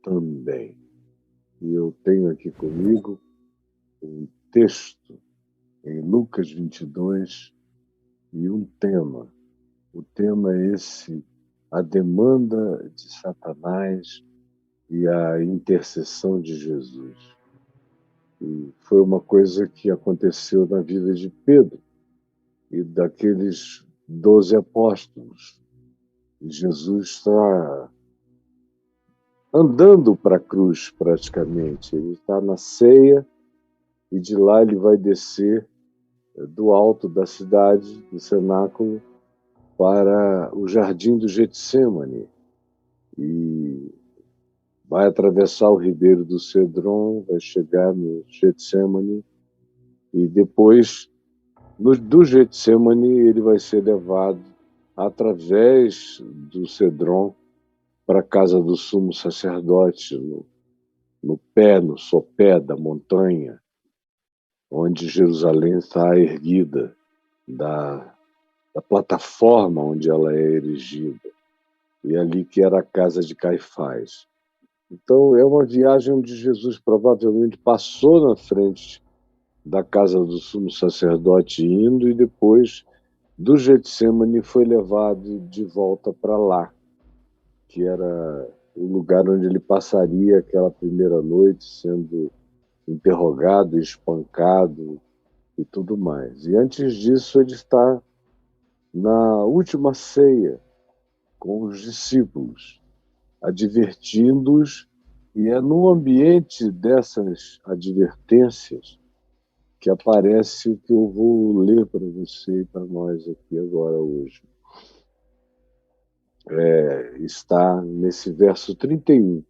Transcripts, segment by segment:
também. E eu tenho aqui comigo um texto em Lucas 22 e um tema. O tema é esse: a demanda de Satanás e a intercessão de Jesus. E foi uma coisa que aconteceu na vida de Pedro e daqueles 12 apóstolos. E Jesus está andando para a cruz, praticamente. Ele está na ceia e de lá ele vai descer do alto da cidade, do cenáculo, para o jardim do Getsêmani. E vai atravessar o ribeiro do Cedron, vai chegar no Getsêmani, e depois, do Getsêmani, ele vai ser levado através do Cedron para a casa do sumo sacerdote, no sopé da montanha, onde Jerusalém está erguida, da plataforma onde ela é erigida, e ali que era a casa de Caifás. Então, é uma viagem onde Jesus provavelmente passou na frente da casa do sumo sacerdote indo, e depois do Getsêmani foi levado de volta para lá, que era o lugar onde ele passaria aquela primeira noite, sendo interrogado, espancado e tudo mais. E antes disso, ele está na última ceia com os discípulos, advertindo-os, e é no ambiente dessas advertências que aparece o que eu vou ler para você e para nós aqui agora hoje. Está nesse verso 31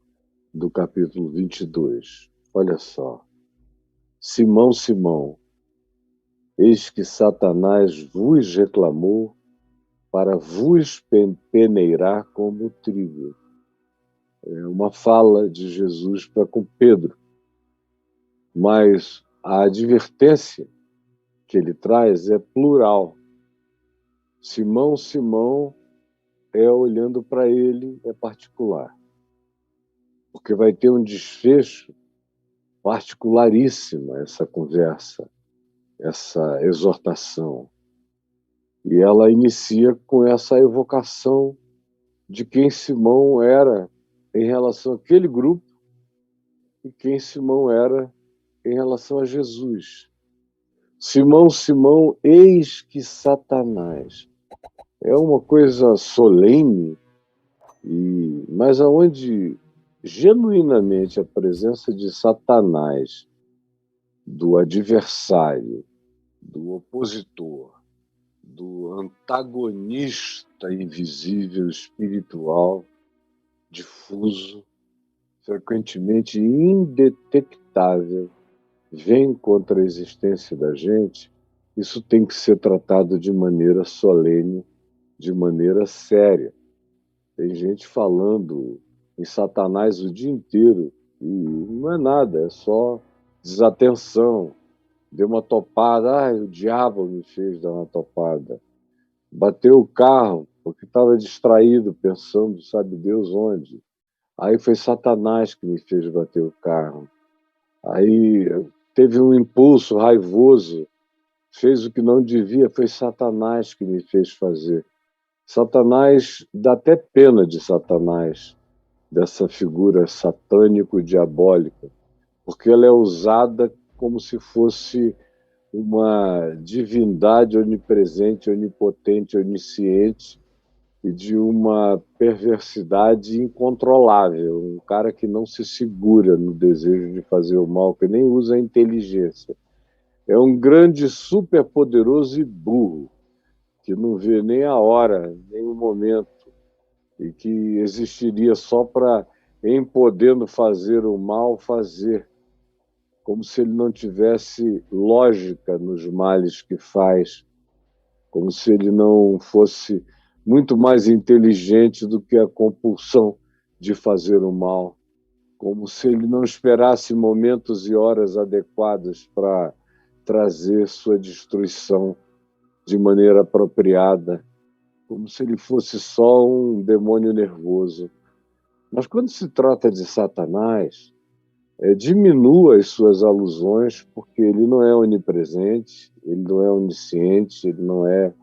do capítulo 22. Olha só. Simão, Simão, eis que Satanás vos reclamou para vos peneirar como trigo. É uma fala de Jesus para com Pedro. Mas a advertência que ele traz é plural. Simão, Simão, olhando para ele, é particular. Porque vai ter um desfecho particularíssimo essa conversa, essa exortação. E ela inicia com essa evocação de quem Simão era em relação àquele grupo e quem Simão era em relação a Jesus. Simão, Simão, eis que Satanás. É uma coisa solene, mas aonde genuinamente a presença de Satanás, do adversário, do opositor, do antagonista invisível, espiritual, difuso, frequentemente indetectável, vem contra a existência da gente, isso tem que ser tratado de maneira solene, de maneira séria. Tem gente falando em Satanás o dia inteiro e não é nada, é só desatenção. Deu uma topada, o diabo me fez dar uma topada. Bateu o carro porque estava distraído, pensando, sabe Deus onde. Aí foi Satanás que me fez bater o carro. Aí teve um impulso raivoso, fez o que não devia, foi Satanás que me fez fazer. Satanás, dá até pena de Satanás, dessa figura satânico-diabólica, porque ela é usada como se fosse uma divindade onipresente, onipotente, onisciente, e de uma perversidade incontrolável, um cara que não se segura no desejo de fazer o mal, que nem usa a inteligência. É um grande superpoderoso e burro, que não vê nem a hora, nem o momento, e que existiria só para, em podendo fazer o mal, fazer, como se ele não tivesse lógica nos males que faz, como se ele não fosse muito mais inteligente do que a compulsão de fazer o mal, como se ele não esperasse momentos e horas adequados para trazer sua destruição de maneira apropriada, como se ele fosse só um demônio nervoso. Mas quando se trata de Satanás, diminua as suas alusões, porque ele não é onipresente, ele não é onisciente, ele não é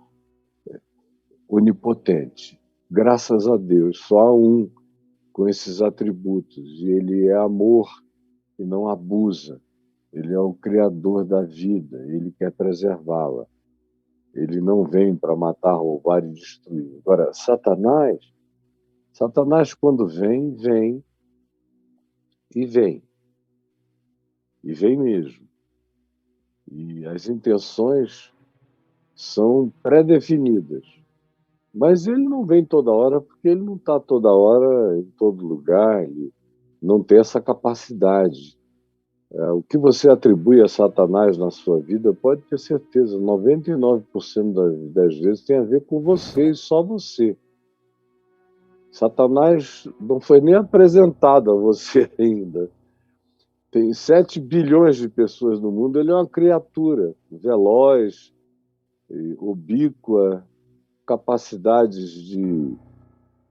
onipotente. Graças a Deus, só há um com esses atributos, e ele é amor e não abusa. Ele é o criador da vida, ele quer preservá-la. Ele não vem para matar, roubar e destruir. Agora, Satanás quando vem, vem e vem. E vem mesmo. E as intenções são pré-definidas. Mas ele não vem toda hora, porque ele não está toda hora em todo lugar, ele não tem essa capacidade. O que você atribui a Satanás na sua vida, pode ter certeza, 99% das vezes tem a ver com você e só você. Satanás não foi nem apresentado a você ainda. Tem 7 bilhões de pessoas no mundo, ele é uma criatura veloz, ubíqua, capacidades de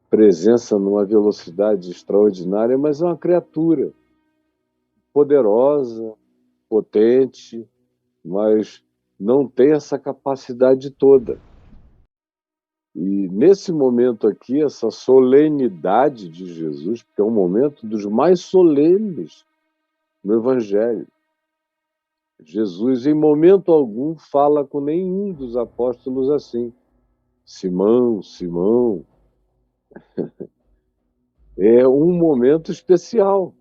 presença numa velocidade extraordinária, mas é uma criatura poderosa, potente, mas não tem essa capacidade toda. E nesse momento aqui, essa solenidade de Jesus, porque é um momento dos mais solenes no Evangelho. Jesus, em momento algum, fala com nenhum dos apóstolos assim. Simão, Simão. É um momento especial.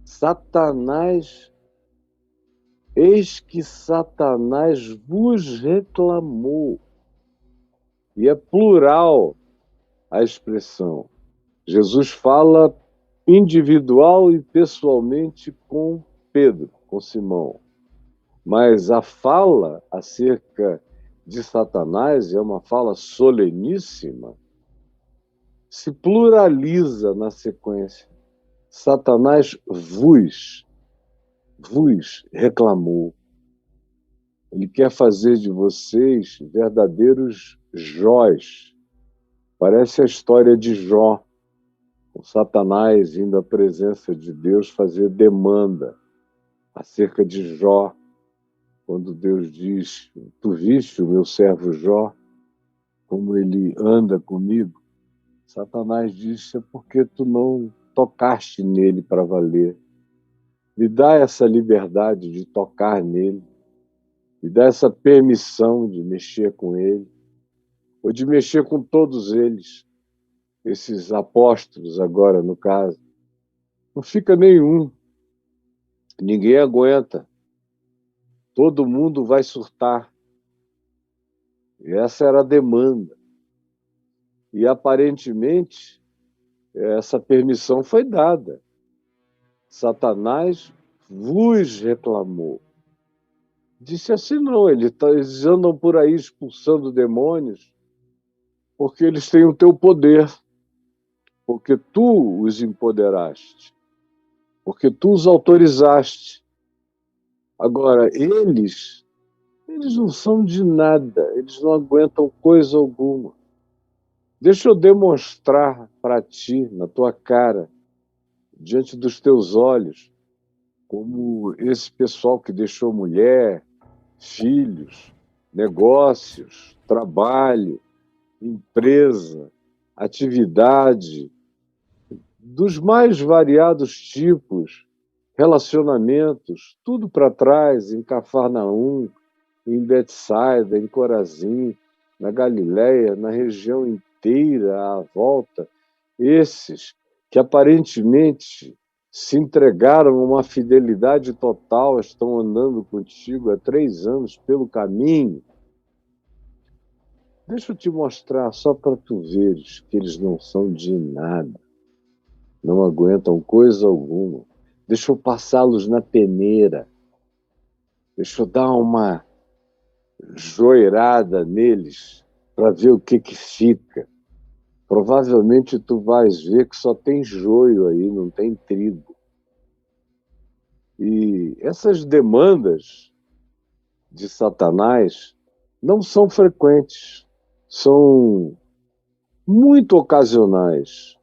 Satanás, eis que Satanás vos reclamou. E é plural a expressão. Jesus fala individual e pessoalmente com Pedro, com Simão. Mas a fala acerca de Satanás é uma fala soleníssima, se pluraliza na sequência. Satanás vos reclamou. Ele quer fazer de vocês verdadeiros Jóis. Parece a história de Jó, com Satanás indo à presença de Deus fazer demanda acerca de Jó, quando Deus diz: tu viste o meu servo Jó, como ele anda comigo? Satanás disse: é porque tu não tocaste nele para valer. Me dá essa liberdade de tocar nele, me dá essa permissão de mexer com ele, ou de mexer com todos eles, esses apóstolos agora, no caso. Não fica nenhum, ninguém aguenta, todo mundo vai surtar. E essa era a demanda. E aparentemente essa permissão foi dada. Satanás vos reclamou. Disse assim: não, eles andam por aí expulsando demônios porque eles têm o teu poder, porque tu os empoderaste, porque tu os autorizaste. Agora, eles não são de nada, eles não aguentam coisa alguma. Deixa eu demonstrar para ti, na tua cara, diante dos teus olhos, como esse pessoal que deixou mulher, filhos, negócios, trabalho, empresa, atividade, dos mais variados tipos, relacionamentos, tudo para trás, em Cafarnaum, em Betsaida, em Corazim, na Galiléia, na região inteira à volta, esses que aparentemente se entregaram a uma fidelidade total, estão andando contigo há 3 anos pelo caminho. Deixa eu te mostrar, só para tu veres que eles não são de nada, não aguentam coisa alguma. Deixa eu passá-los na peneira, deixa eu dar uma joeirada neles para ver o que fica. Provavelmente tu vais ver que só tem joio aí, não tem trigo. E essas demandas de Satanás não são frequentes, são muito ocasionais.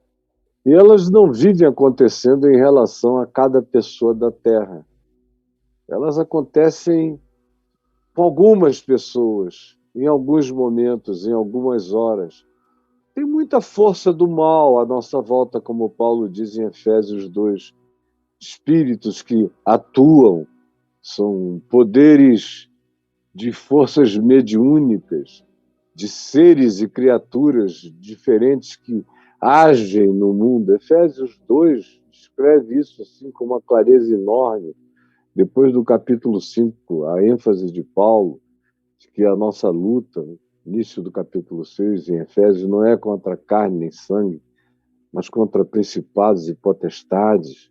E elas não vivem acontecendo em relação a cada pessoa da Terra. Elas acontecem com algumas pessoas, em alguns momentos, em algumas horas. Tem muita força do mal à nossa volta, como Paulo diz em Efésios 2. Espíritos que atuam, são poderes de forças mediúnicas, de seres e criaturas diferentes que agem no mundo. Efésios 2 descreve isso assim com uma clareza enorme. Depois do capítulo 5, a ênfase de Paulo, de que a nossa luta, início do capítulo 6 em Efésios, não é contra carne nem sangue, mas contra principados e potestades,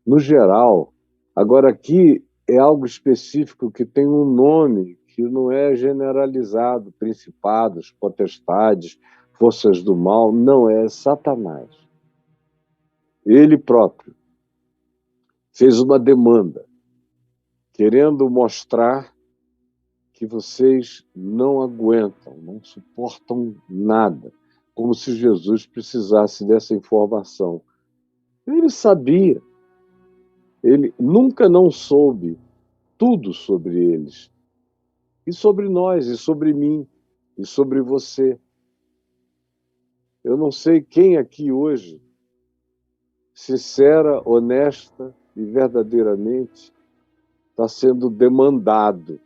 no geral. Agora, aqui é algo específico que tem um nome que não é generalizado: principados, potestades, forças do mal. Não, é Satanás. Ele próprio fez uma demanda, querendo mostrar que vocês não aguentam, não suportam nada, como se Jesus precisasse dessa informação. Ele sabia, ele nunca não soube tudo sobre eles, e sobre nós, e sobre mim, e sobre você. Eu não sei quem aqui hoje, sincera, honesta e verdadeiramente, está sendo demandado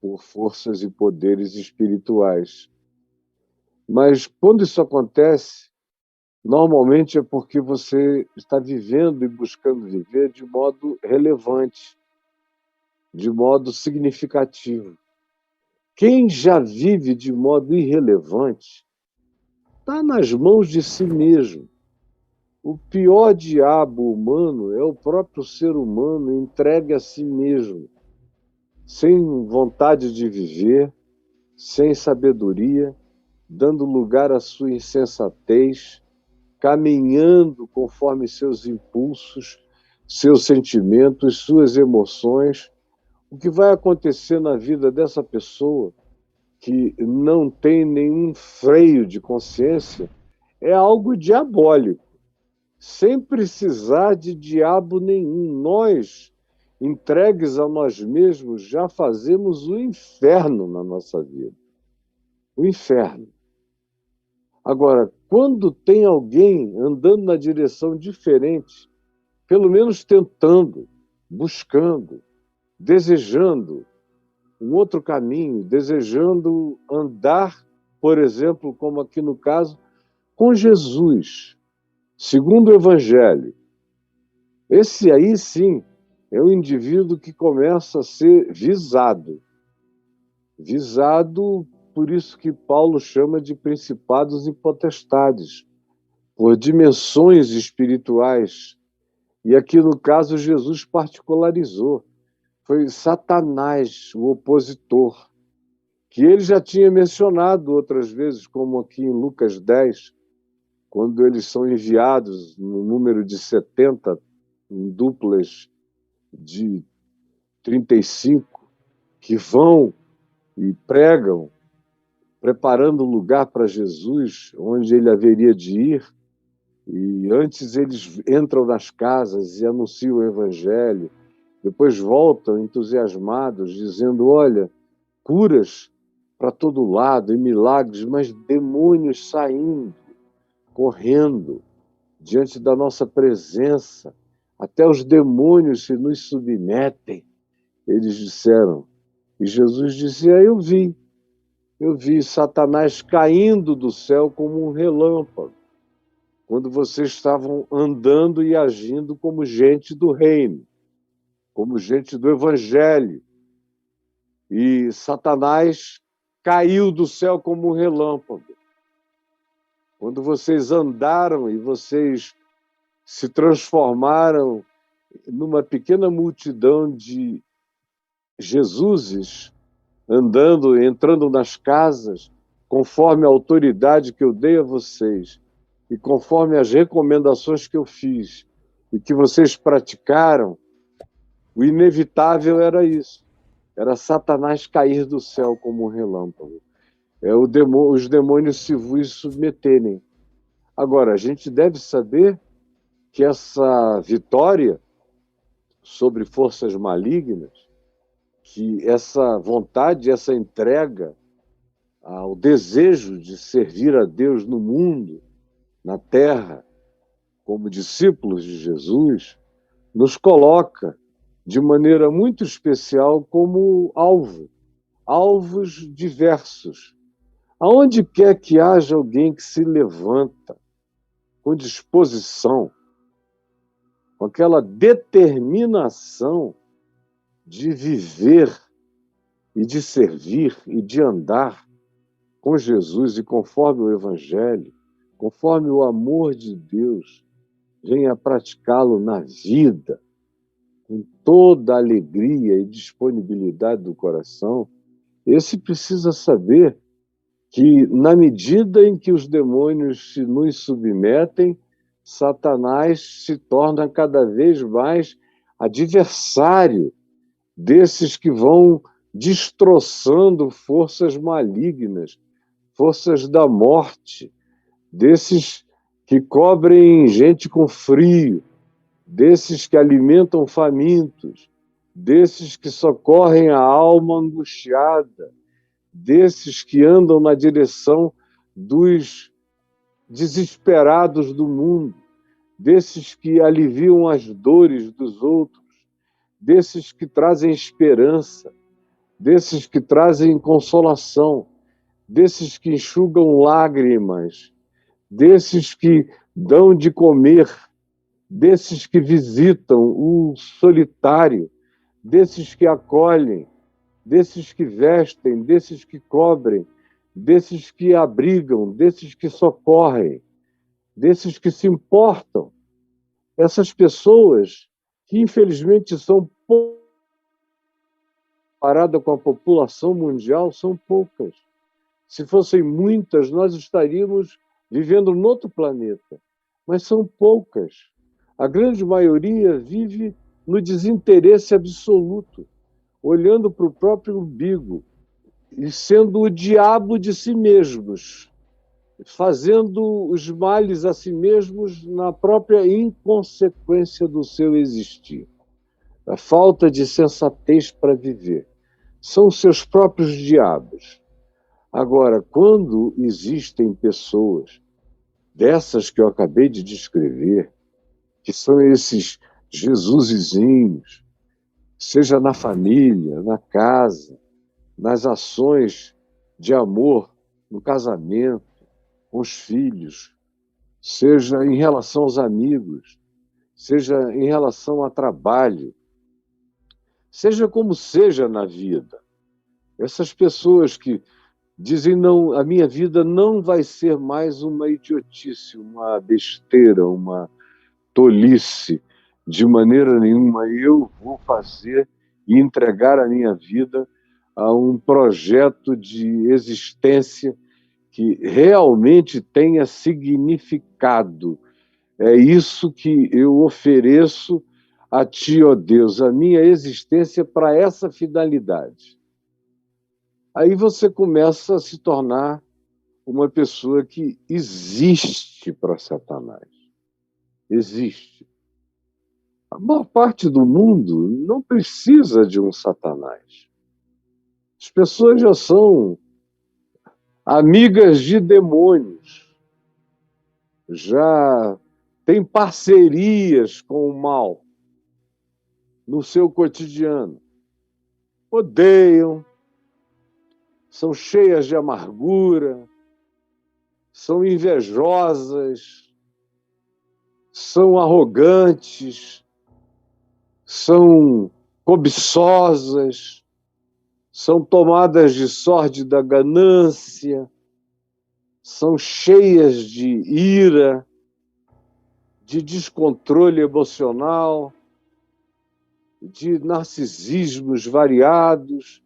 por forças e poderes espirituais. Mas quando isso acontece, normalmente é porque você está vivendo e buscando viver de modo relevante, de modo significativo. Quem já vive de modo irrelevante está nas mãos de si mesmo. O pior diabo humano é o próprio ser humano entregue a si mesmo, sem vontade de viver, sem sabedoria, dando lugar à sua insensatez, caminhando conforme seus impulsos, seus sentimentos, suas emoções. O que vai acontecer na vida dessa pessoa que não tem nenhum freio de consciência é algo diabólico, sem precisar de diabo nenhum. Nós, entregues a nós mesmos, já fazemos o inferno na nossa vida. O inferno. Agora, quando tem alguém andando na direção diferente, pelo menos tentando, buscando, desejando um outro caminho, desejando andar, por exemplo, como aqui no caso, com Jesus, segundo o Evangelho. Esse aí, sim, é o indivíduo que começa a ser visado. Visado por isso que Paulo chama de principados e potestades, por dimensões espirituais. E aqui, no caso, Jesus particularizou. Foi Satanás, o opositor, que ele já tinha mencionado outras vezes, como aqui em Lucas 10, quando eles são enviados no número de 70, em duplas de 35, que vão e pregam, preparando o lugar para Jesus, onde ele haveria de ir. E antes eles entram nas casas e anunciam o Evangelho, depois voltam entusiasmados, dizendo: olha, curas para todo lado e milagres, mas demônios saindo, correndo diante da nossa presença. Até os demônios se nos submetem, eles disseram. E Jesus disse: eu vi Satanás caindo do céu como um relâmpago, quando vocês estavam andando e agindo como gente do reino, como gente do Evangelho. E Satanás caiu do céu como um relâmpago. Quando vocês andaram e vocês se transformaram numa pequena multidão de Jesuses, andando, entrando nas casas, conforme a autoridade que eu dei a vocês, e conforme as recomendações que eu fiz, e que vocês praticaram, o inevitável era isso. Era Satanás cair do céu como um relâmpago. Os demônios se vos submeterem. Agora, a gente deve saber que essa vitória sobre forças malignas, que essa vontade, essa entrega ao desejo de servir a Deus no mundo, na terra, como discípulos de Jesus, nos coloca de maneira muito especial como alvos diversos. Aonde quer que haja alguém que se levanta com disposição, com aquela determinação de viver e de servir e de andar com Jesus e conforme o Evangelho, conforme o amor de Deus, venha praticá-lo na vida, com toda a alegria e disponibilidade do coração, esse precisa saber que, na medida em que os demônios se nos submetem, Satanás se torna cada vez mais adversário desses que vão destroçando forças malignas, forças da morte, desses que cobrem gente com frio, desses que alimentam famintos, desses que socorrem a alma angustiada, desses que andam na direção dos desesperados do mundo, desses que aliviam as dores dos outros, desses que trazem esperança, desses que trazem consolação, desses que enxugam lágrimas, desses que dão de comer, desses que visitam o solitário, desses que acolhem, desses que vestem, desses que cobrem, desses que abrigam, desses que socorrem, desses que se importam. Essas pessoas que, infelizmente, são poucas, comparada com a população mundial, são poucas. Se fossem muitas, nós estaríamos vivendo em outro planeta. Mas são poucas. A grande maioria vive no desinteresse absoluto, olhando para o próprio umbigo e sendo o diabo de si mesmos, fazendo os males a si mesmos na própria inconsequência do seu existir. A falta de sensatez para viver. São os seus próprios diabos. Agora, quando existem pessoas dessas que eu acabei de descrever, que são esses Jesusizinhos, seja na família, na casa, nas ações de amor, no casamento, com os filhos, seja em relação aos amigos, seja em relação a trabalho, seja como seja na vida. Essas pessoas que dizem, não, a minha vida não vai ser mais uma idiotice, uma besteira, uma tolice, de maneira nenhuma. Eu vou fazer e entregar a minha vida a um projeto de existência que realmente tenha significado. É isso que eu ofereço a Ti, ó Deus, a minha existência para essa finalidade. Aí você começa a se tornar uma pessoa que existe para Satanás. Existe. A maior parte do mundo não precisa de um Satanás. As pessoas já são amigas de demônios, já têm parcerias com o mal no seu cotidiano. Odeiam, são cheias de amargura, são invejosas, são arrogantes, são cobiçosas, são tomadas de sórdida ganância, são cheias de ira, de descontrole emocional, de narcisismos variados.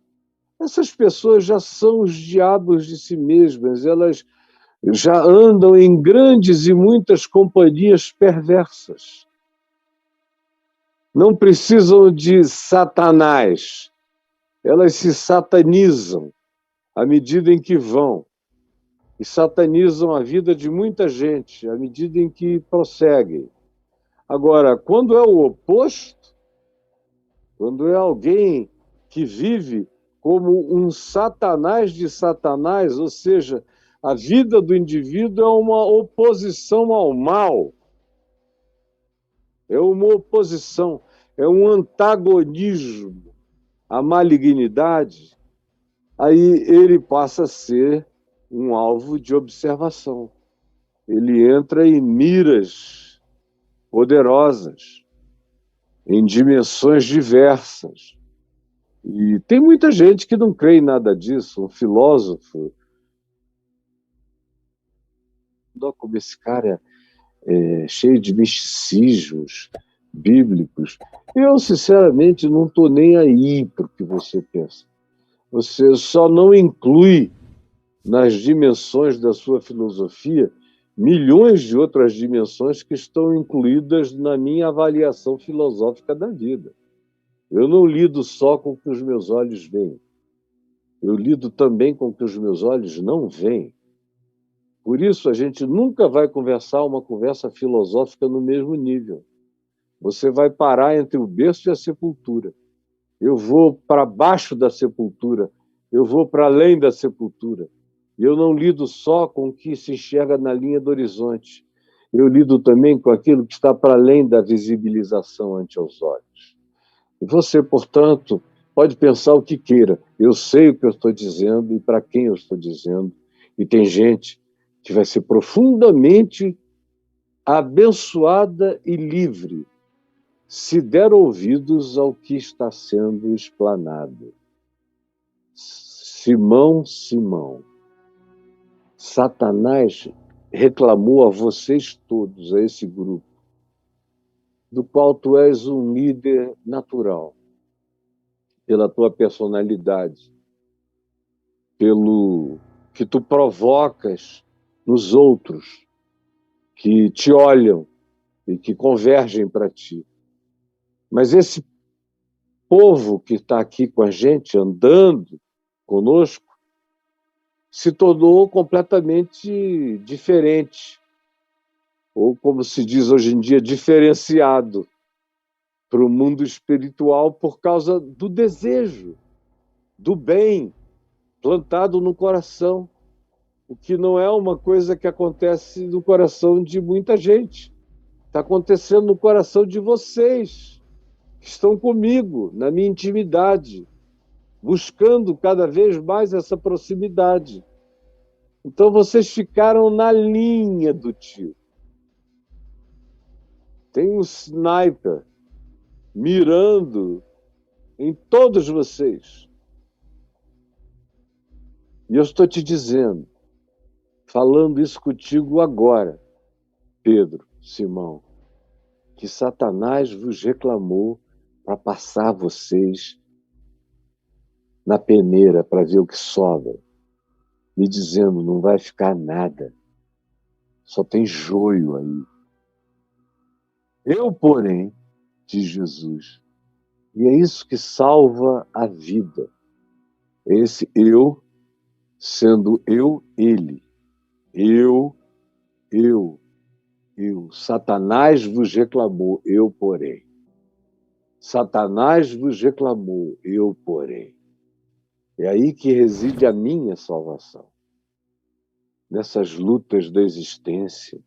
Essas pessoas já são os diabos de si mesmas, elas já andam em grandes e muitas companhias perversas. Não precisam de Satanás, elas se satanizam à medida em que vão. e satanizam a vida de muita gente à medida em que prosseguem. Agora, quando é o oposto, quando é alguém que vive como um satanás de Satanás, ou seja, a vida do indivíduo é uma oposição ao mal, é uma oposição, é um antagonismo à malignidade, aí ele passa a ser um alvo de observação. Ele entra em miras poderosas, em dimensões diversas. E tem muita gente que não crê em nada disso. Um filósofo, como esse cara é cheio de misticismos bíblicos. Eu, sinceramente, não estou nem aí para o que você pensa. Você só não inclui nas dimensões da sua filosofia milhões de outras dimensões que estão incluídas na minha avaliação filosófica da vida. Eu não lido só com o que os meus olhos veem. Eu lido também com o que os meus olhos não veem. Por isso, a gente nunca vai conversar uma conversa filosófica no mesmo nível. Você vai parar entre o berço e a sepultura. Eu vou para baixo da sepultura. Eu vou para além da sepultura. E eu não lido só com o que se enxerga na linha do horizonte. Eu lido também com aquilo que está para além da visibilização ante os olhos. E você, portanto, pode pensar o que queira. Eu sei o que eu estou dizendo e para quem eu estou dizendo. E tem gente que vai ser profundamente abençoada e livre se der ouvidos ao que está sendo explanado. Simão, Simão, Satanás reclamou a vocês todos, a esse grupo, do qual tu és um líder natural, pela tua personalidade, pelo que tu provocas nos outros, que te olham e que convergem para ti. Mas esse povo que está aqui com a gente, andando conosco, se tornou completamente diferente, ou como se diz hoje em dia, diferenciado para o mundo espiritual por causa do desejo, do bem plantado no coração, o que não é uma coisa que acontece no coração de muita gente. Está acontecendo no coração de vocês, que estão comigo, na minha intimidade, buscando cada vez mais essa proximidade. Então vocês ficaram na linha do tiro. Tem um sniper mirando em todos vocês. E eu estou te dizendo, falando isso contigo agora, Pedro, Simão, que Satanás vos reclamou para passar vocês na peneira para ver o que sobra, me dizendo, não vai ficar nada, só tem joio aí. Eu, porém, diz Jesus, e é isso que salva a vida, esse eu, sendo eu, ele, eu, Satanás vos reclamou, eu, porém. Satanás vos reclamou, eu, porém. É aí que reside a minha salvação. Nessas lutas da existência,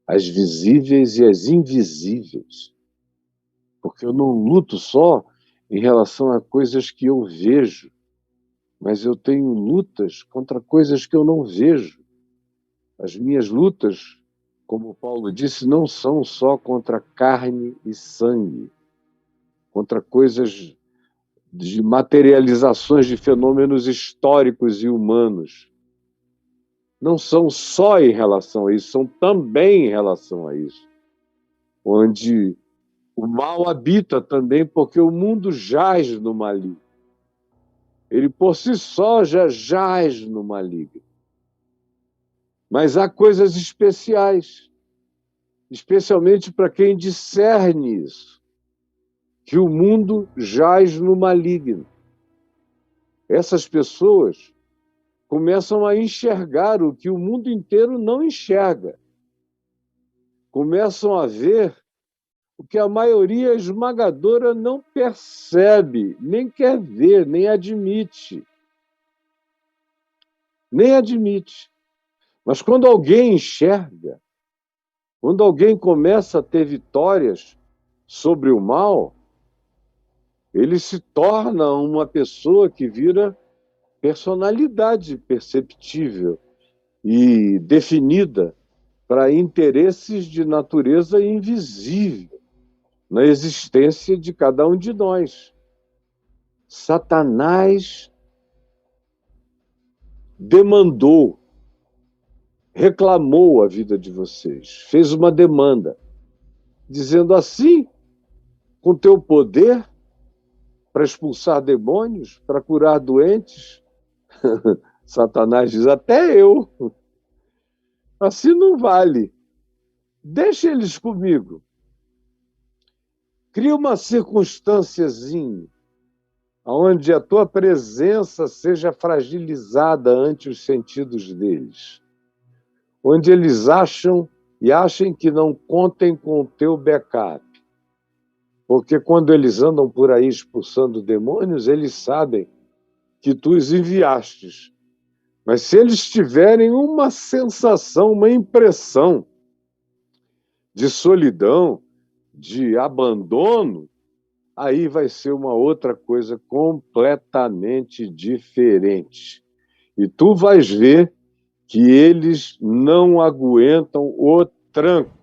as visíveis e as invisíveis. Porque eu não luto só em relação a coisas que eu vejo, mas eu tenho lutas contra coisas que eu não vejo. As minhas lutas, como Paulo disse, não são só contra carne e sangue, contra coisas de materializações de fenômenos históricos e humanos. Não são só em relação a isso, são também em relação a isso. Onde o mal habita também, porque o mundo jaz no maligno. Ele por si só já jaz no maligno. Mas há coisas especiais, especialmente para quem discerne isso, que o mundo jaz no maligno. Essas pessoas começam a enxergar o que o mundo inteiro não enxerga. Começam a ver o que a maioria esmagadora não percebe, nem quer ver, nem admite. Nem admite. Mas quando alguém enxerga, quando alguém começa a ter vitórias sobre o mal, ele se torna uma pessoa que vira personalidade perceptível e definida para interesses de natureza invisível na existência de cada um de nós. Satanás demandou, reclamou a vida de vocês, fez uma demanda, dizendo assim, com teu poder para expulsar demônios, para curar doentes, Satanás diz, até eu. Assim não vale. Deixa eles comigo. Cria uma circunstânciazinha onde a tua presença seja fragilizada ante os sentidos deles. Onde eles achem que não contem com o teu backup. Porque quando eles andam por aí expulsando demônios, eles sabem que tu os enviastes. Mas se eles tiverem uma sensação, uma impressão de solidão, de abandono, aí vai ser uma outra coisa completamente diferente. E tu vais ver que eles não aguentam o tranco.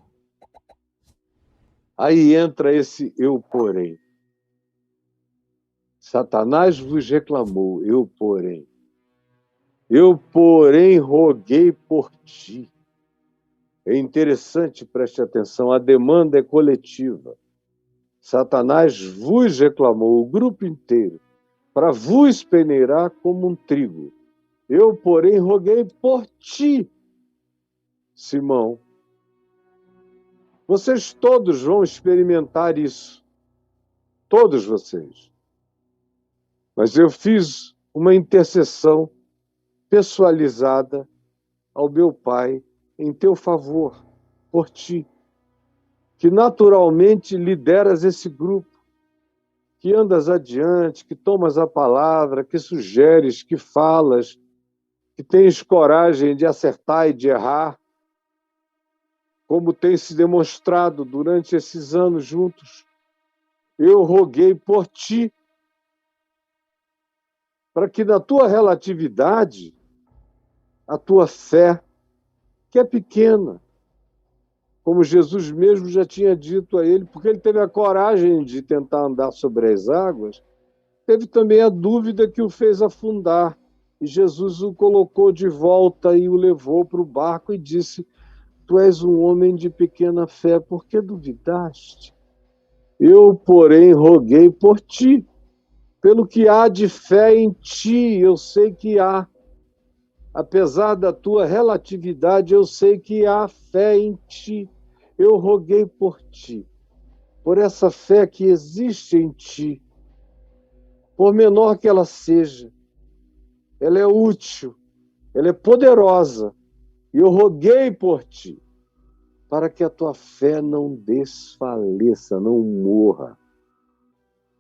Aí entra esse eu, porém. Satanás vos reclamou, eu, porém. Eu, porém, roguei por ti. É interessante, preste atenção, a demanda é coletiva. Satanás vos reclamou, o grupo inteiro, para vos peneirar como um trigo. Eu, porém, roguei por ti, Simão. Vocês todos vão experimentar isso. Todos vocês. Mas eu fiz uma intercessão pessoalizada ao meu Pai em teu favor, por ti, que naturalmente lideras esse grupo, que andas adiante, que tomas a palavra, que sugeres, que falas, que tens coragem de acertar e de errar, como tem se demonstrado durante esses anos juntos. Eu roguei por ti, para que na tua relatividade, a tua fé, que é pequena, como Jesus mesmo já tinha dito a ele, porque ele teve a coragem de tentar andar sobre as águas, teve também a dúvida que o fez afundar. E Jesus o colocou de volta e o levou para o barco e disse, tu és um homem de pequena fé, por que duvidaste? Eu, porém, roguei por ti. Pelo que há de fé em ti, eu sei que há. Apesar da tua relatividade, eu sei que há fé em ti. Eu roguei por ti, por essa fé que existe em ti. Por menor que ela seja, ela é útil, ela é poderosa. E eu roguei por ti, para que a tua fé não desfaleça, não morra.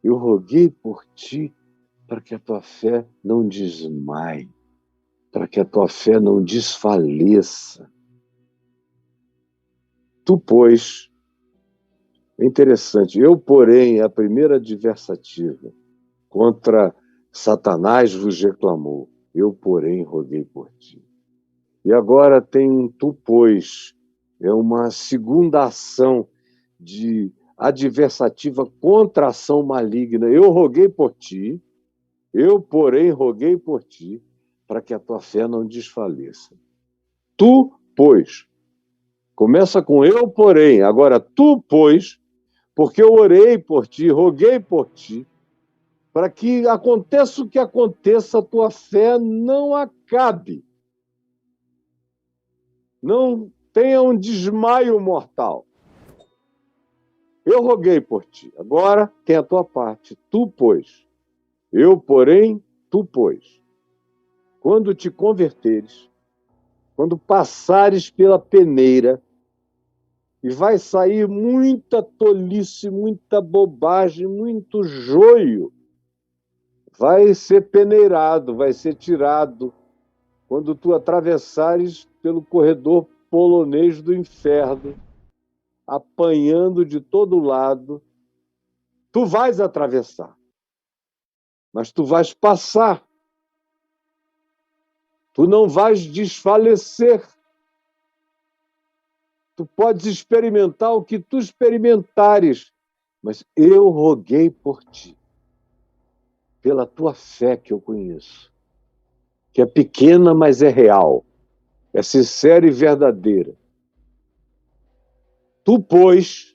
Eu roguei por ti, para que a tua fé não desmaie, para que a tua fé não desfaleça. Tu, pois, é interessante, eu, porém, a primeira adversativa contra Satanás vos reclamou, eu, porém, roguei por ti. E agora tem um tu, pois, é uma segunda ação de adversativa contra a ação maligna. Eu roguei por ti, eu, porém, roguei por ti, para que a tua fé não desfaleça. Tu, pois, começa com eu, porém, agora tu, pois, porque eu orei por ti, roguei por ti, para que aconteça o que aconteça, a tua fé não acabe. Não tenha um desmaio mortal. Eu roguei por ti. Agora tem a tua parte. Tu, pois. Eu, porém, tu, pois. quando te converteres, quando passares pela peneira, e vai sair muita tolice, muita bobagem, muito joio. Vai ser peneirado, vai ser tirado quando tu atravessares pelo corredor polonês do inferno, apanhando de todo lado. Tu vais atravessar, mas tu vais passar. Tu não vais desfalecer. Tu podes experimentar o que tu experimentares, mas eu roguei por ti, pela tua fé que eu conheço, que é pequena, mas é real, é sincera e verdadeira. Tu, pois,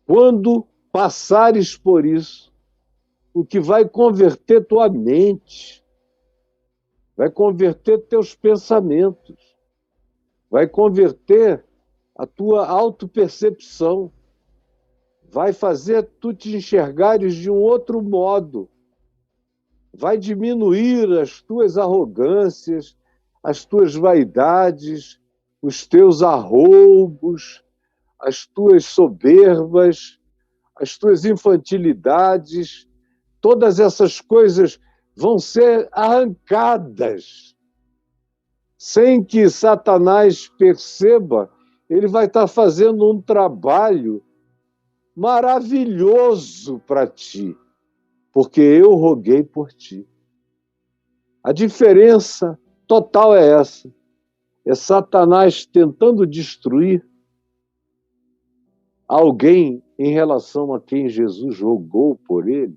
quando passares por isso, o que vai converter tua mente, vai converter teus pensamentos, vai converter a tua autopercepção, vai fazer tu te enxergares de um outro modo, vai diminuir as tuas arrogâncias, as tuas vaidades, os teus arroubos, as tuas soberbas, as tuas infantilidades, todas essas coisas vão ser arrancadas. Sem que Satanás perceba, ele vai estar fazendo um trabalho maravilhoso para ti, porque eu roguei por ti. A diferença total é essa. É Satanás tentando destruir alguém em relação a quem Jesus rogou por ele.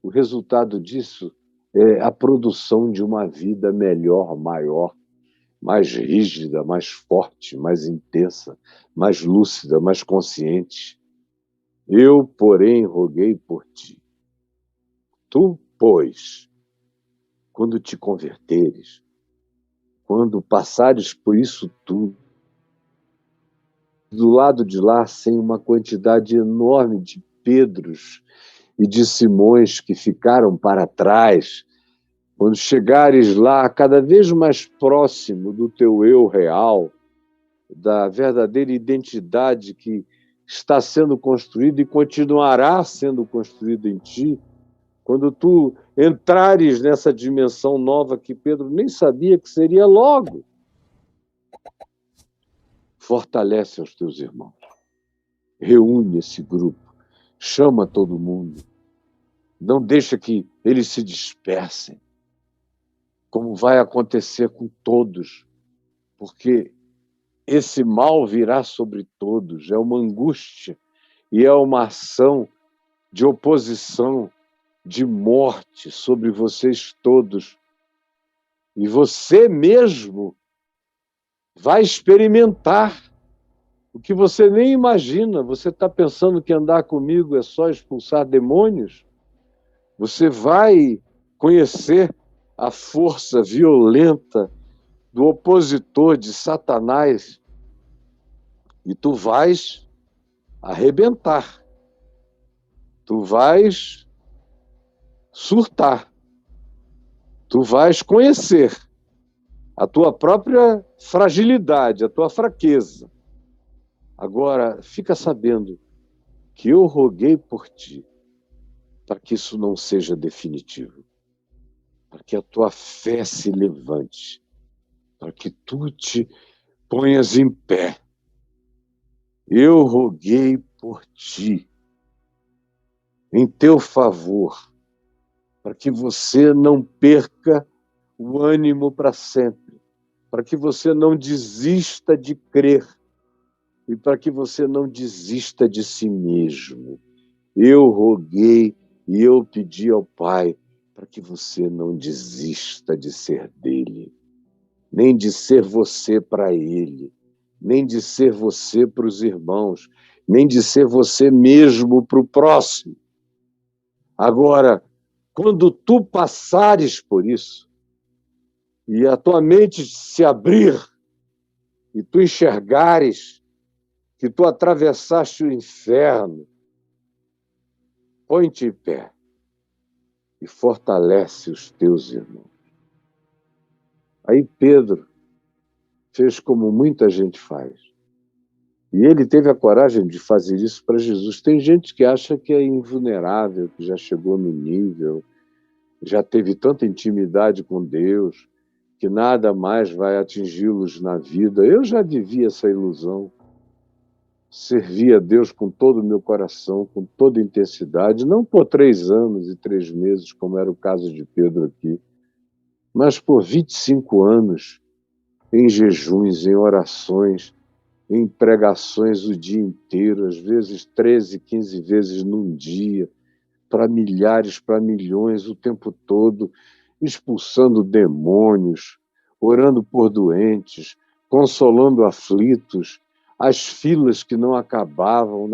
O resultado disso é a produção de uma vida melhor, maior, mais rígida, mais forte, mais intensa, mais lúcida, mais consciente. Eu, porém, roguei por ti. Tu, pois, quando te converteres, quando passares por isso tudo, do lado de lá, sem uma quantidade enorme de Pedros e de Simões que ficaram para trás, quando chegares lá, cada vez mais próximo do teu eu real, da verdadeira identidade que está sendo construída e continuará sendo construída em ti, quando tu entrares nessa dimensão nova que Pedro nem sabia que seria logo, fortalece os teus irmãos, reúne esse grupo, chama todo mundo, não deixa que eles se dispersem, como vai acontecer com todos, porque esse mal virá sobre todos, é uma angústia e é uma ação de oposição, de morte sobre vocês todos. E você mesmo vai experimentar o que você nem imagina. Você está pensando que andar comigo é só expulsar demônios? Você vai conhecer a força violenta do opositor de Satanás e tu vais arrebentar. Tu vais surtar. Tu vais conhecer a tua própria fragilidade, a tua fraqueza. Agora, fica sabendo que eu roguei por ti, para que isso não seja definitivo, para que a tua fé se levante, para que tu te ponhas em pé. Eu roguei por ti, em teu favor, para que você não perca o ânimo para sempre, para que você não desista de crer e para que você não desista de si mesmo. Eu roguei e eu pedi ao Pai para que você não desista de ser dele, nem de ser você para ele, nem de ser você para os irmãos, nem de ser você mesmo para o próximo. Agora, quando tu passares por isso, e a tua mente se abrir, e tu enxergares que tu atravessaste o inferno, põe-te em pé e fortalece os teus irmãos. Aí Pedro fez como muita gente faz. E ele teve a coragem de fazer isso para Jesus. Tem gente que acha que é invulnerável, que já chegou no nível, já teve tanta intimidade com Deus, que nada mais vai atingi-los na vida. Eu já vivi essa ilusão. Servi a Deus com todo o meu coração, com toda intensidade, não por 3 anos e 3 meses, como era o caso de Pedro aqui, mas por 25 anos, em jejuns, em orações, em pregações o dia inteiro, às vezes 13, 15 vezes num dia, para milhares, para milhões, o tempo todo, expulsando demônios, orando por doentes, consolando aflitos, as filas que não acabavam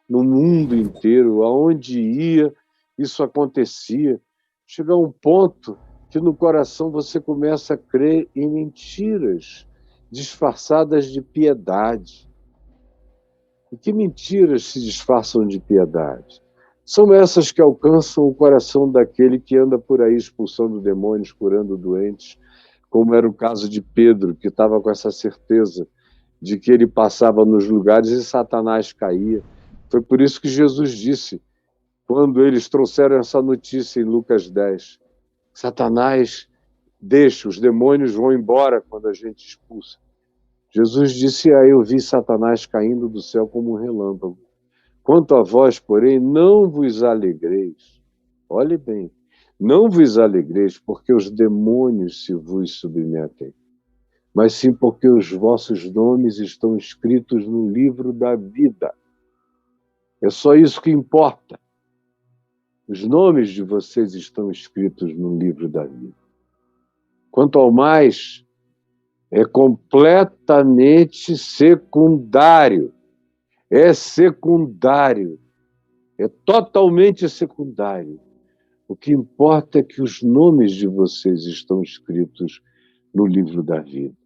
no mundo inteiro, aonde ia, isso acontecia. Chega a um ponto que no coração você começa a crer em mentiras disfarçadas de piedade. E que mentiras se disfarçam de piedade? São essas que alcançam o coração daquele que anda por aí expulsando demônios, curando doentes, como era o caso de Pedro, que estava com essa certeza de que ele passava nos lugares e Satanás caía. Foi por isso que Jesus disse, quando eles trouxeram essa notícia em Lucas 10, Satanás deixa, os demônios vão embora quando a gente expulsa. Jesus disse, aí eu vi Satanás caindo do céu como um relâmpago. Quanto a vós, porém, não vos alegreis. Olhe bem, não vos alegreis porque os demônios se vos submetem, mas sim porque os vossos nomes estão escritos no livro da vida. É só isso que importa. Os nomes de vocês estão escritos no livro da vida. Quanto ao mais, é completamente secundário. É secundário. É totalmente secundário. O que importa é que os nomes de vocês estão escritos no livro da vida.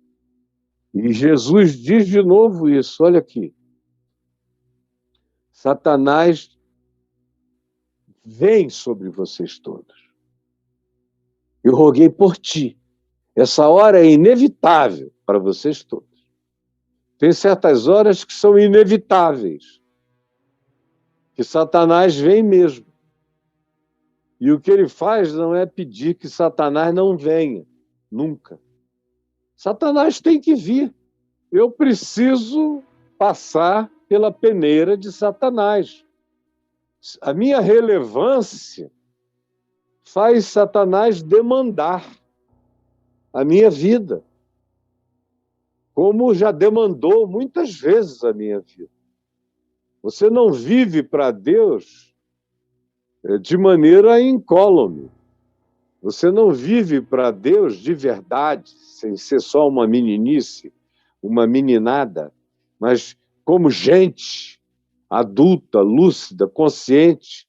E Jesus diz de novo isso, olha aqui. Satanás vem sobre vocês todos. Eu roguei por ti. Essa hora é inevitável para vocês todos. Tem certas horas que são inevitáveis, que Satanás vem mesmo. E o que ele faz não é pedir que Satanás não venha, nunca. Satanás tem que vir. Eu preciso passar pela peneira de Satanás. A minha relevância faz Satanás demandar a minha vida, como já demandou muitas vezes a minha vida. Você não vive para Deus de maneira incólume. Você não vive para Deus de verdade, sem ser só uma meninice, uma meninada, mas como gente adulta, lúcida, consciente,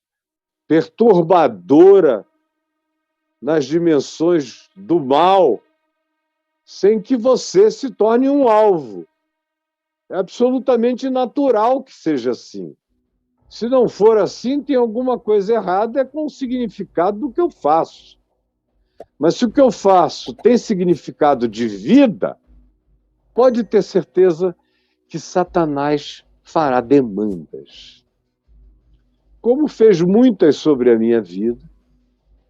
perturbadora nas dimensões do mal, sem que você se torne um alvo. É absolutamente natural que seja assim. Se não for assim, tem alguma coisa errada com o significado do que eu faço. Mas se o que eu faço tem significado de vida, pode ter certeza que Satanás fará demandas. Como fez muitas sobre a minha vida,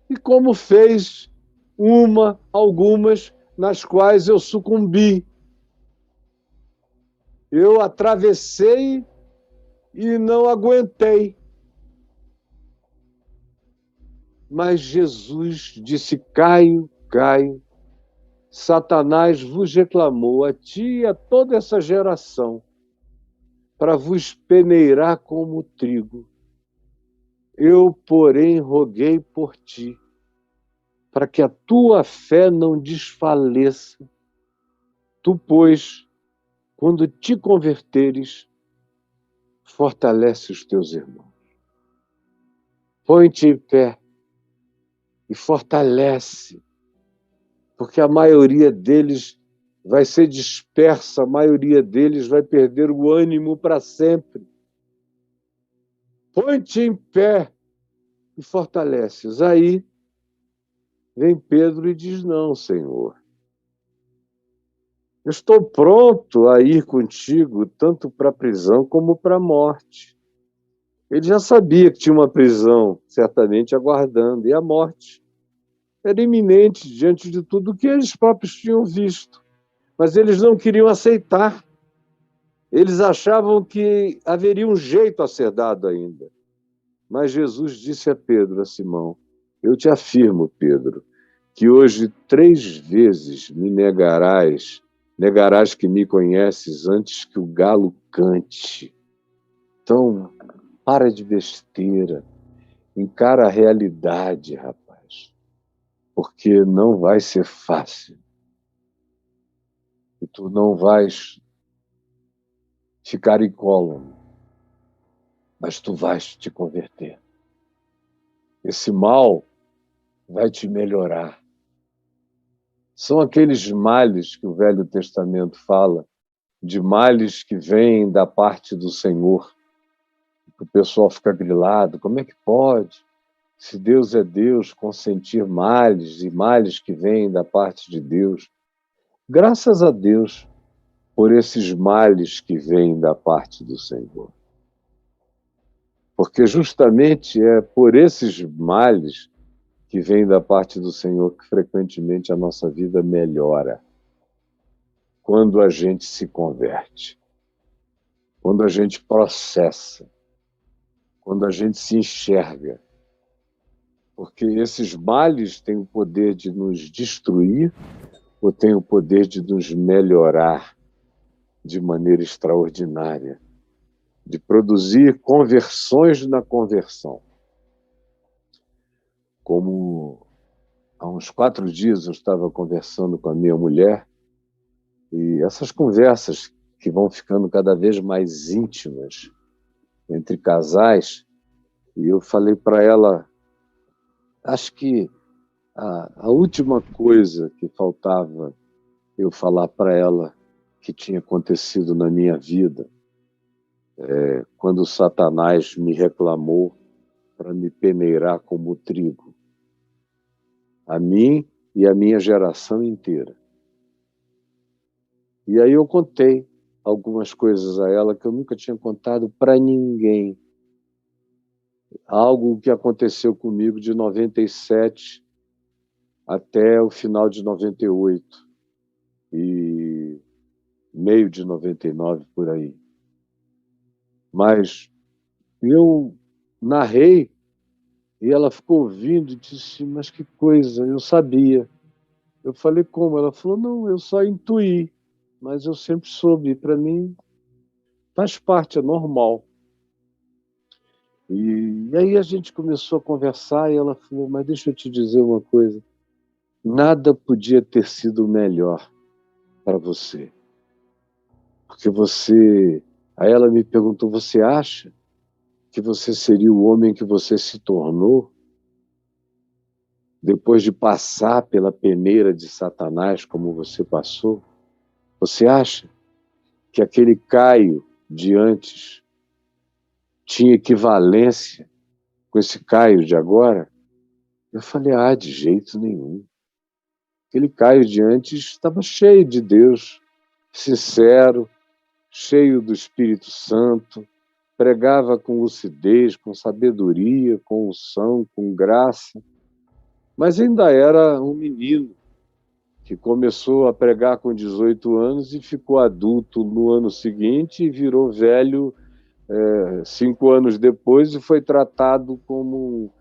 e como fez algumas nas quais eu sucumbi. Eu atravessei e não aguentei. Mas Jesus disse, Caio, Caio, Satanás vos reclamou, a ti e a toda essa geração, para vos peneirar como trigo. Eu, porém, roguei por ti, para que a tua fé não desfaleça. Tu, pois, quando te converteres, fortalece os teus irmãos. Põe-te em pé e fortalece, porque a maioria deles vai ser dispersa, a maioria deles vai perder o ânimo para sempre. Põe-te em pé e fortaleces. Aí vem Pedro e diz, não, Senhor, Eu estou pronto a ir contigo tanto para a prisão como para a morte. Ele já sabia que tinha uma prisão certamente aguardando, e a morte era iminente diante de tudo que eles próprios tinham visto. Mas eles não queriam aceitar. Eles achavam que haveria um jeito a ser dado ainda. Mas Jesus disse a Pedro, a Simão: eu te afirmo, Pedro, que hoje 3 vezes me negarás que me conheces antes que o galo cante. Então, para de besteira, encara a realidade, rapaz, porque não vai ser fácil. E tu não vais ficar incólume, mas tu vais te converter. Esse mal vai te melhorar. São aqueles males que o Velho Testamento fala, de males que vêm da parte do Senhor. O pessoal fica grilado, como é que pode? Se Deus é Deus, consentir males e males que vêm da parte de Deus. Graças a Deus por esses males que vêm da parte do Senhor. Porque justamente é por esses males que vêm da parte do Senhor que frequentemente a nossa vida melhora. Quando a gente se converte, quando a gente processa, quando a gente se enxerga. Porque esses males têm o poder de nos destruir ou têm o poder de nos melhorar de maneira extraordinária, de produzir conversões na conversão. Como há uns 4 dias eu estava conversando com a minha mulher, e essas conversas que vão ficando cada vez mais íntimas entre casais, e eu falei para ela, acho que a última coisa que faltava eu falar para ela que tinha acontecido na minha vida quando Satanás me reclamou para me peneirar como trigo, a mim e a minha geração inteira. E aí eu contei algumas coisas a ela que eu nunca tinha contado para ninguém. Algo que aconteceu comigo de 97 até o final de 98 e meio de 99 por aí. Mas eu narrei e ela ficou ouvindo e disse, mas que coisa, eu sabia. Eu falei, como? Ela falou, não, eu só intuí, mas eu sempre soube, para mim faz parte, é normal. E aí a gente começou a conversar e ela falou, mas deixa eu te dizer uma coisa, nada podia ter sido melhor para você. Porque você... Aí ela me perguntou, você acha que você seria o homem que você se tornou depois de passar pela peneira de Satanás como você passou? Você acha que aquele Caio de antes tinha equivalência com esse Caio de agora? Eu falei, de jeito nenhum. Aquele Caio de antes estava cheio de Deus, sincero, cheio do Espírito Santo, pregava com lucidez, com sabedoria, com unção, com graça, mas ainda era um menino que começou a pregar com 18 anos e ficou adulto no ano seguinte e virou velho 5 anos depois e foi tratado como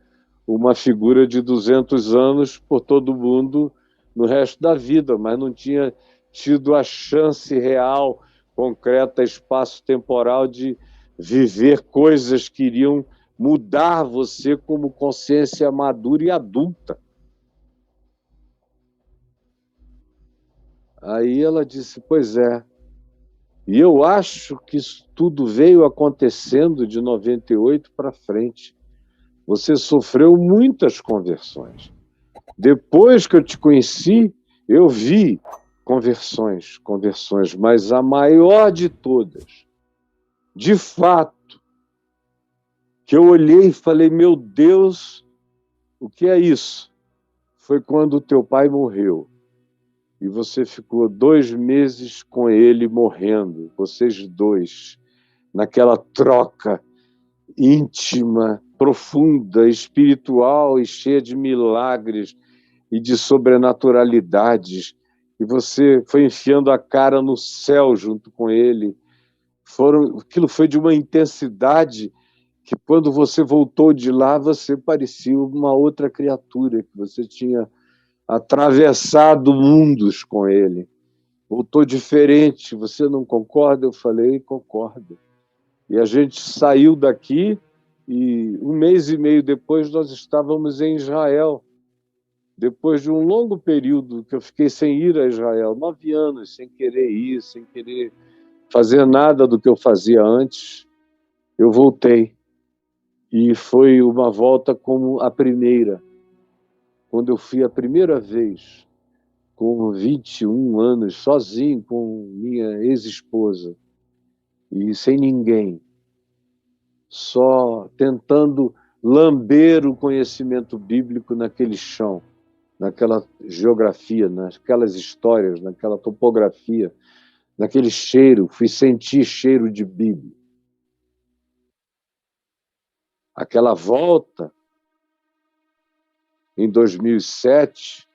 uma figura de 200 anos por todo mundo no resto da vida, mas não tinha tido a chance real, concreta, espaço-temporal de viver coisas que iriam mudar você como consciência madura e adulta. Aí ela disse, pois é. E eu acho que isso tudo veio acontecendo de 98 para frente. Você sofreu muitas conversões. Depois que eu te conheci, eu vi conversões, mas a maior de todas, de fato, que eu olhei e falei, meu Deus, o que é isso? Foi quando o teu pai morreu. e você ficou 2 meses com ele morrendo, vocês dois, naquela troca íntima, profunda, espiritual e cheia de milagres e de sobrenaturalidades. E você foi enfiando a cara no céu junto com ele. Aquilo foi de uma intensidade que, quando você voltou de lá, você parecia uma outra criatura, que você tinha atravessado mundos com ele. Voltou diferente. Você não concorda? Eu falei, concordo. E a gente saiu daqui e 1 mês e meio depois nós estávamos em Israel. Depois de um longo período que eu fiquei sem ir a Israel, 9 anos, sem querer ir, sem querer fazer nada do que eu fazia antes, eu voltei. E foi uma volta como a primeira. Quando eu fui a primeira vez, com 21 anos, sozinho com minha ex-esposa, e sem ninguém, só tentando lamber o conhecimento bíblico naquele chão, naquela geografia, naquelas histórias, naquela topografia, naquele cheiro. Fui sentir cheiro de Bíblia. Aquela volta, em 2007,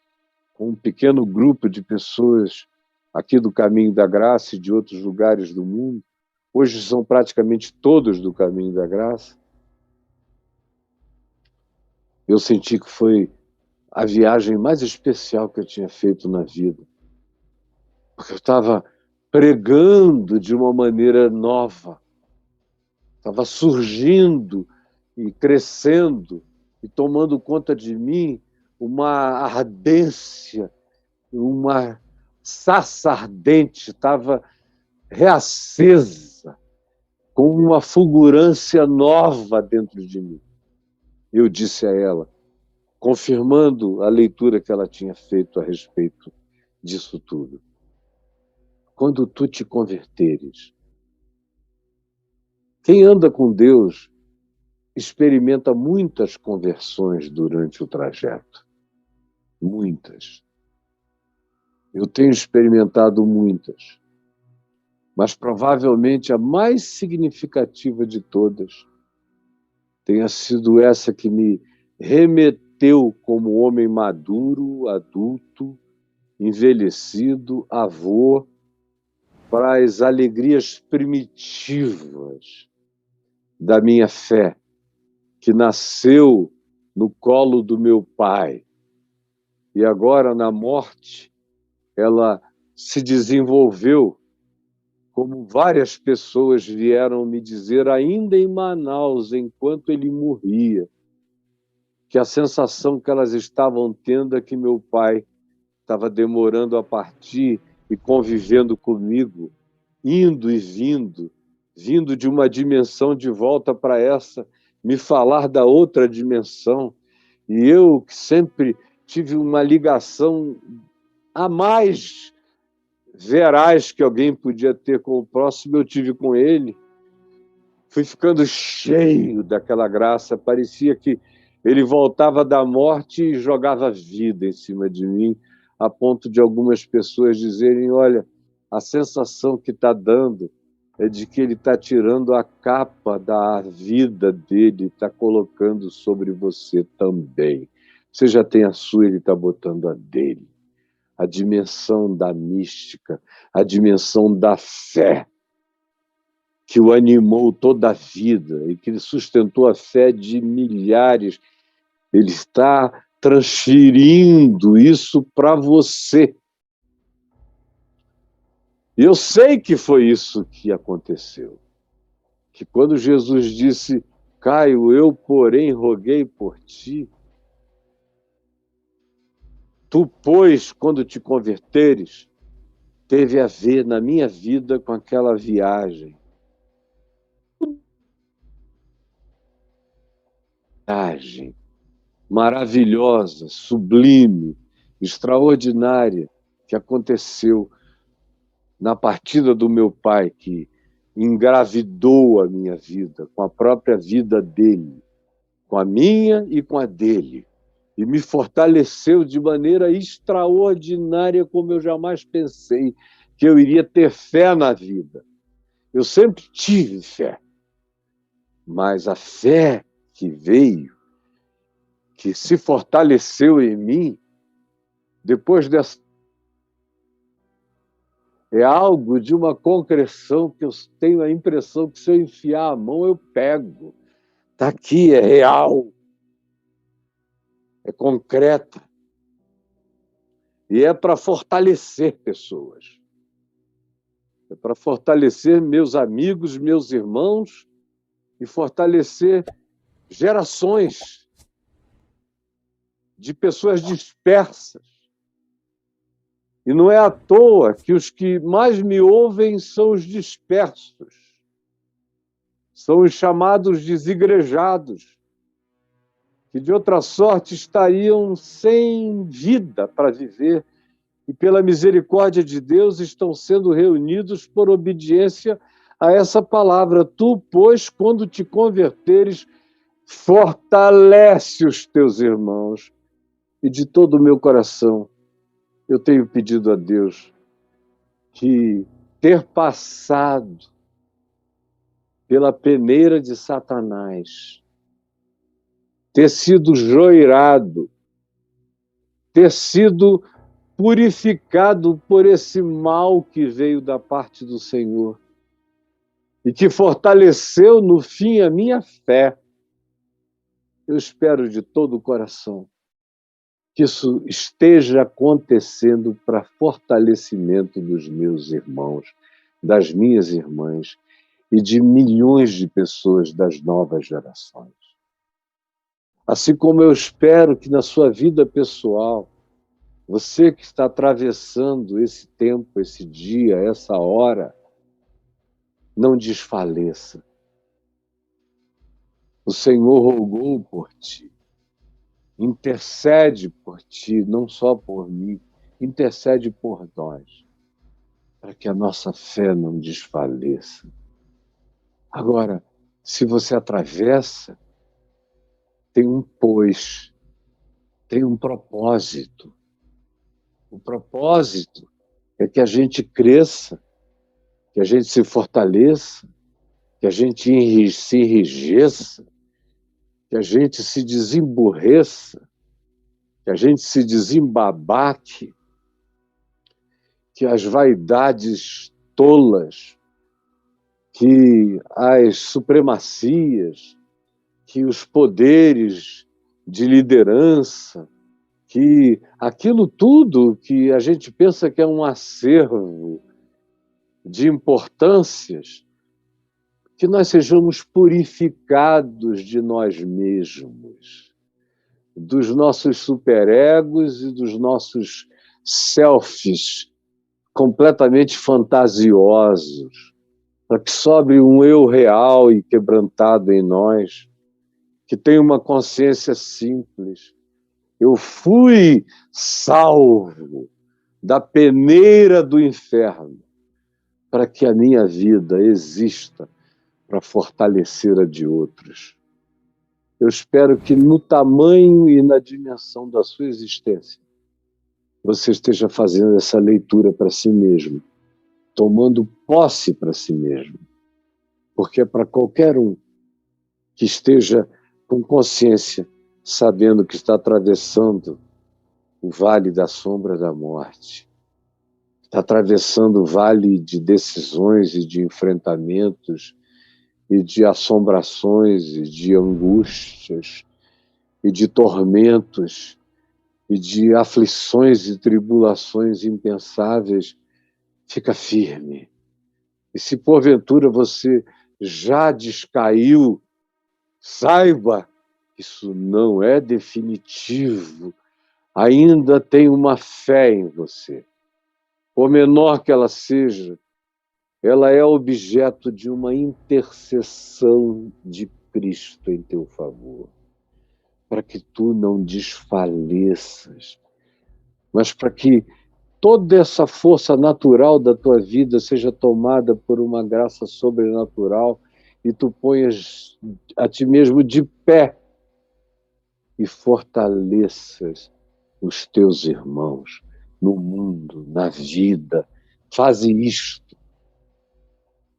com um pequeno grupo de pessoas aqui do Caminho da Graça e de outros lugares do mundo, hoje são praticamente todos do Caminho da Graça, eu senti que foi a viagem mais especial que eu tinha feito na vida. Porque eu estava pregando de uma maneira nova, estava surgindo e crescendo e tomando conta de mim uma ardência, uma sarça ardente, estava reacesa, com uma fulgurância nova dentro de mim. Eu disse a ela, confirmando a leitura que ela tinha feito a respeito disso tudo: quando tu te converteres, quem anda com Deus experimenta muitas conversões durante o trajeto. Muitas. Eu tenho experimentado muitas, mas provavelmente a mais significativa de todas tenha sido essa que me remeteu como homem maduro, adulto, envelhecido, avô, para as alegrias primitivas da minha fé, que nasceu no colo do meu pai. E agora, na morte, ela se desenvolveu, como várias pessoas vieram me dizer, ainda em Manaus, enquanto ele morria, que a sensação que elas estavam tendo é que meu pai estava demorando a partir e convivendo comigo, indo e vindo de uma dimensão de volta para essa, me falar da outra dimensão. E eu, que sempre tive uma ligação a mais veraz que alguém podia ter com o próximo, eu tive com ele. Fui ficando cheio daquela graça, parecia que ele voltava da morte e jogava vida em cima de mim, a ponto de algumas pessoas dizerem, olha, a sensação que está dando é de que ele está tirando a capa da vida dele, está colocando sobre você também. Você já tem a sua, ele está botando a dele. A dimensão da mística, a dimensão da fé, que o animou toda a vida e que ele sustentou a fé de milhares. Ele está transferindo isso para você. E eu sei que foi isso que aconteceu. Que quando Jesus disse, Caio, eu, porém, roguei por ti, tu, pois, quando te converteres, teve a ver na minha vida com aquela viagem. Viagem maravilhosa, sublime, extraordinária, que aconteceu na partida do meu pai, que engravidou a minha vida, com a própria vida dele, com a minha e com a dele. e me fortaleceu de maneira extraordinária, como eu jamais pensei que eu iria ter fé na vida. Eu sempre tive fé, mas a fé que veio, que se fortaleceu em mim, depois dessa, é algo de uma concreção que eu tenho a impressão que se eu enfiar a mão eu pego. Está aqui, é real, é concreta. E é para fortalecer pessoas. É para fortalecer meus amigos, meus irmãos e fortalecer gerações de pessoas dispersas. E não é à toa que os que mais me ouvem são os dispersos, são os chamados desigrejados, que de outra sorte estariam sem vida para viver e, pela misericórdia de Deus, estão sendo reunidos por obediência a essa palavra. Tu, pois, quando te converteres, fortalece os teus irmãos. E de todo o meu coração, eu tenho pedido a Deus que ter passado pela peneira de Satanás, ter sido joirado, ter sido purificado por esse mal que veio da parte do Senhor e que fortaleceu no fim a minha fé. Eu espero de todo o coração que isso esteja acontecendo para fortalecimento dos meus irmãos, das minhas irmãs e de milhões de pessoas das novas gerações. Assim como eu espero que na sua vida pessoal, você que está atravessando esse tempo, esse dia, essa hora, não desfaleça. O Senhor rogou por ti. Intercede por ti, não só por mim, intercede por nós, para que a nossa fé não desfaleça. Agora, se você atravessa, tem um pois, tem um propósito. O propósito é que a gente cresça, que a gente se fortaleça, que a gente se enrijeça, que a gente se desemburreça, que a gente se desembabaque, que as vaidades tolas, que as supremacias, que os poderes de liderança, que aquilo tudo que a gente pensa que é um acervo de importâncias, que nós sejamos purificados de nós mesmos, dos nossos superegos e dos nossos selfies completamente fantasiosos, para que sobre um eu real e quebrantado em nós, que tenha uma consciência simples. Eu fui salvo da peneira do inferno para que a minha vida exista para fortalecer a de outros. Eu espero que no tamanho e na dimensão da sua existência, você esteja fazendo essa leitura para si mesmo, tomando posse para si mesmo, porque é para qualquer um que esteja com consciência, sabendo que está atravessando o vale da sombra da morte, está atravessando o vale de decisões e de enfrentamentos e de assombrações e de angústias e de tormentos e de aflições e tribulações impensáveis, fica firme. E se porventura você já descaiu, saiba que isso não é definitivo. Ainda tem uma fé em você. Por menor que ela seja, ela é objeto de uma intercessão de Cristo em teu favor, para que tu não desfaleças, mas para que toda essa força natural da tua vida seja tomada por uma graça sobrenatural e tu ponhas a ti mesmo de pé e fortaleças os teus irmãos no mundo, na vida. Faze isto.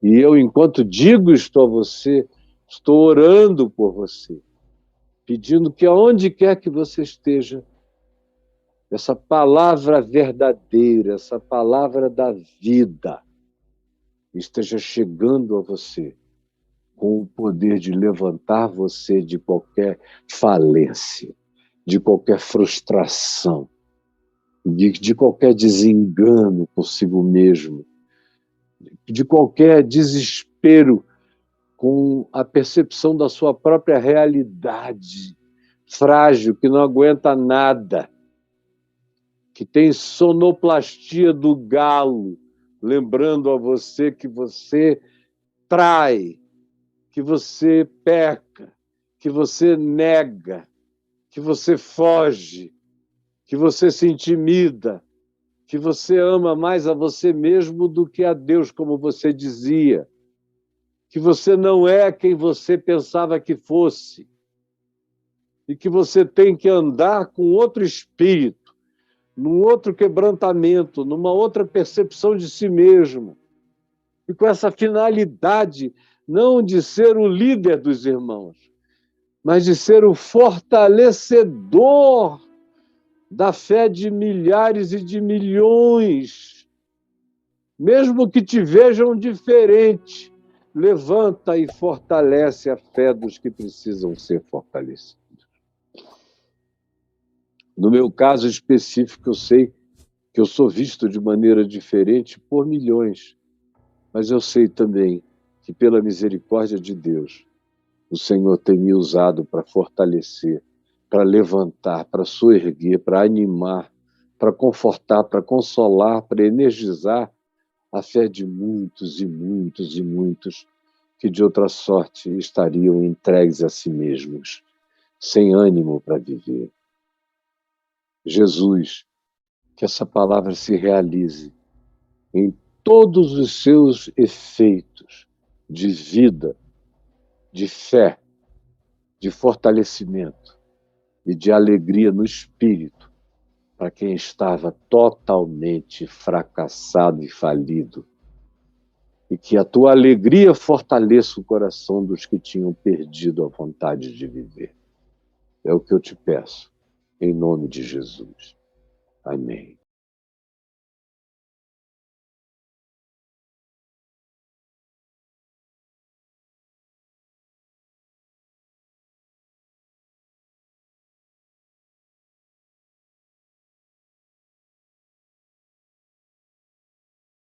E eu, enquanto digo isto a você, estou orando por você, pedindo que aonde quer que você esteja, essa palavra verdadeira, essa palavra da vida, esteja chegando a você com o poder de levantar você de qualquer falência, de qualquer frustração, de qualquer desengano consigo mesmo, de qualquer desespero com a percepção da sua própria realidade frágil, que não aguenta nada, que tem sonoplastia do galo, lembrando a você que você trai, que você peca, que você nega, que você foge, que você se intimida, que você ama mais a você mesmo do que a Deus, como você dizia, que você não é quem você pensava que fosse e que você tem que andar com outro espírito, num outro quebrantamento, numa outra percepção de si mesmo, e com essa finalidade não de ser o líder dos irmãos, mas de ser o fortalecedor da fé de milhares e de milhões. Mesmo que te vejam diferente, levanta e fortalece a fé dos que precisam ser fortalecidos. No meu caso específico, eu sei que eu sou visto de maneira diferente por milhões, mas eu sei também que, pela misericórdia de Deus, o Senhor tem me usado para fortalecer, para levantar, para soerguer, para animar, para confortar, para consolar, para energizar a fé de muitos e muitos e muitos que, de outra sorte, estariam entregues a si mesmos, sem ânimo para viver. Jesus, que essa palavra se realize em todos os seus efeitos de vida, de fé, de fortalecimento e de alegria no espírito para quem estava totalmente fracassado e falido. E que a tua alegria fortaleça o coração dos que tinham perdido a vontade de viver. É o que eu te peço, em nome de Jesus. Amém.